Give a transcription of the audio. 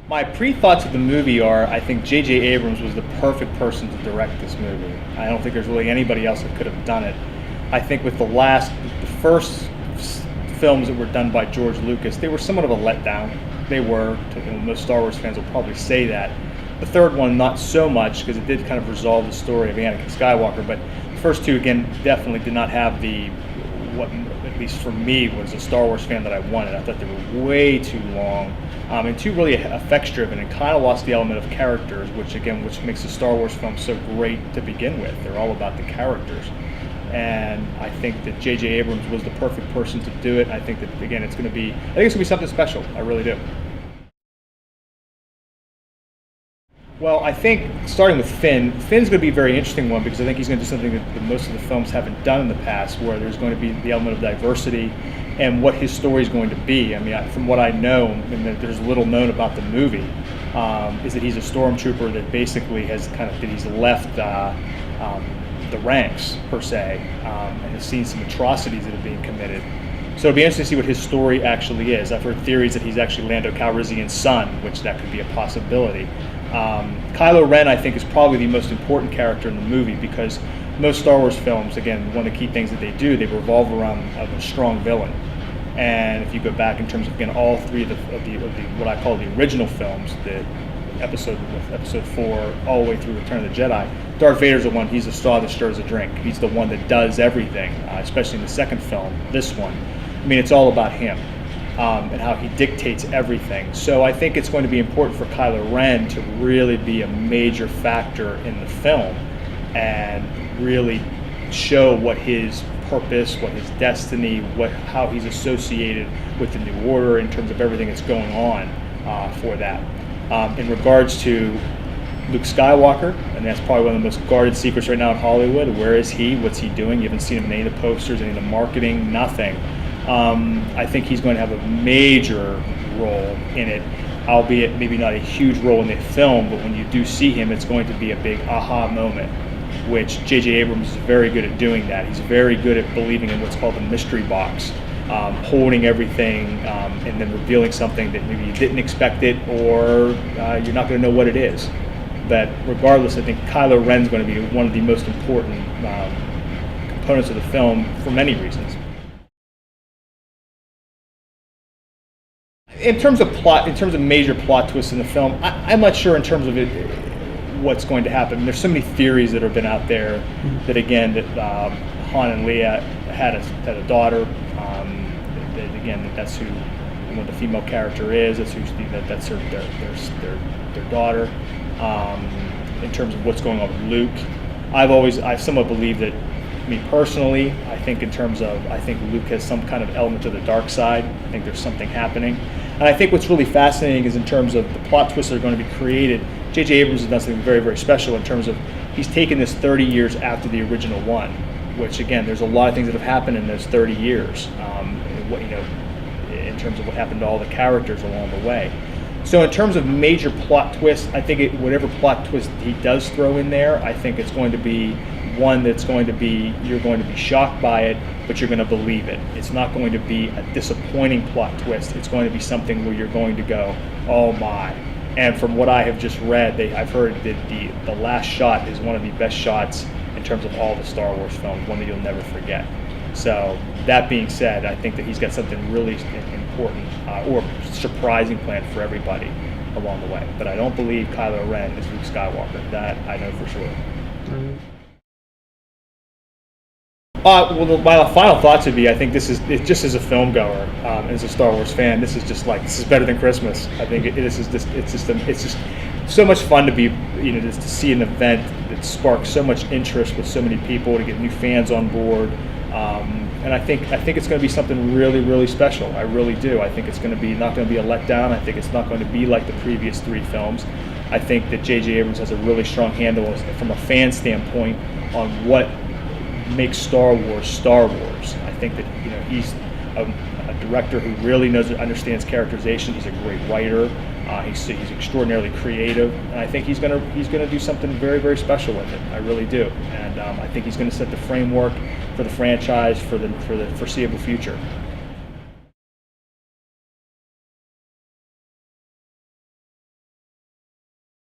My pre-thoughts of the movie are, I think J.J. Abrams was the perfect person to direct this movie. I don't think there's really anybody else that could have done it. I think with the first films that were done by George Lucas, they were somewhat of a letdown. They were, most Star Wars fans will probably say that. The third one, not so much, because it did kind of resolve the story of Anakin Skywalker, but the first two, again, definitely did not have what, at least for me, was a Star Wars fan that I wanted. I thought they were way too long, and too really effects-driven, and kind of lost the element of characters, which makes the Star Wars film so great to begin with. They're all about the characters. And I think that J.J. Abrams was the perfect person to do it. I think that, again, it's going to be something special. I really do. Well, I think starting with Finn's going to be a very interesting one, because I think he's going to do something that most of the films haven't done in the past, where there's going to be the element of diversity and what his story is going to be. I mean, from what I know, and that there's little known about the movie, is that he's a stormtrooper that basically he's left the ranks, per se, and has seen some atrocities that are being committed. So it'll be interesting to see what his story actually is. I've heard theories that he's actually Lando Calrissian's son, which that could be a possibility. Kylo Ren, I think, is probably the most important character in the movie, because most Star Wars films, again, one of the key things that they do, they revolve around a strong villain. And if you go back in terms of, again, all three of the what I call the original films, the episode 4 all the way through Return of the Jedi, Darth Vader's the one. He's the straw that stirs the drink. He's the one that does everything, especially in the second film. This one, I mean, it's all about him. And how he dictates everything. So I think it's going to be important for Kylo Ren to really be a major factor in the film and really show what his purpose, what his destiny, how he's associated with the New Order in terms of everything that's going on for that. In regards to Luke Skywalker, and that's probably one of the most guarded secrets right now in Hollywood. Where is he? What's he doing? You haven't seen him in any of the posters, any of the marketing, nothing. I think he's going to have a major role in it, albeit maybe not a huge role in the film, but when you do see him, it's going to be a big aha moment, which J.J. Abrams is very good at doing that. He's very good at believing in what's called the mystery box, holding everything and then revealing something that maybe you didn't expect it, or you're not going to know what it is. But regardless, I think Kylo Ren's going to be one of the most important components of the film for many reasons. In terms of plot, in terms of major plot twists in the film, I'm not sure in terms of it what's going to happen. There's so many theories that have been out there that, again, that Han and Leia had a daughter. That's who the female character is. That's their daughter. In terms of what's going on with Luke, I somewhat believe that. Me personally, I think Luke has some kind of element to the dark side. I think there's something happening. And I think what's really fascinating is in terms of the plot twists that are going to be created, J.J. Abrams has done something very, very special in terms of he's taken this 30 years after the original one, which, again, there's a lot of things that have happened in those 30 years, in terms of what happened to all the characters along the way. So in terms of major plot twists, I think whatever plot twist he does throw in there, I think it's going to be one that's going to be, you're going to be shocked by it, but you're going to believe it. It's not going to be a disappointing plot twist. It's going to be something where you're going to go, oh my. And from what I have just read, I've heard that the last shot is one of the best shots in terms of all the Star Wars films, one that you'll never forget. So that being said, I think that he's got something really important or surprising planned for everybody along the way. But I don't believe Kylo Ren is Luke Skywalker. That I know for sure. My final thoughts would be, I think just as a film goer, as a Star Wars fan, this is better than Christmas. I think it's just so much fun to be, just to see an event that sparks so much interest with so many people, to get new fans on board. And I think it's going to be something really, really special. I really do. I think it's going to be not going to be a letdown. I think it's not going to be like the previous 3 films. I think that J.J. Abrams has a really strong handle from a fan standpoint on what makes Star Wars Star Wars. I think that he's a director who really understands characterization. He's a great writer. He's extraordinarily creative, and I think he's gonna do something very, very special with it. I really do, and I think he's going to set the framework for the franchise for the foreseeable future.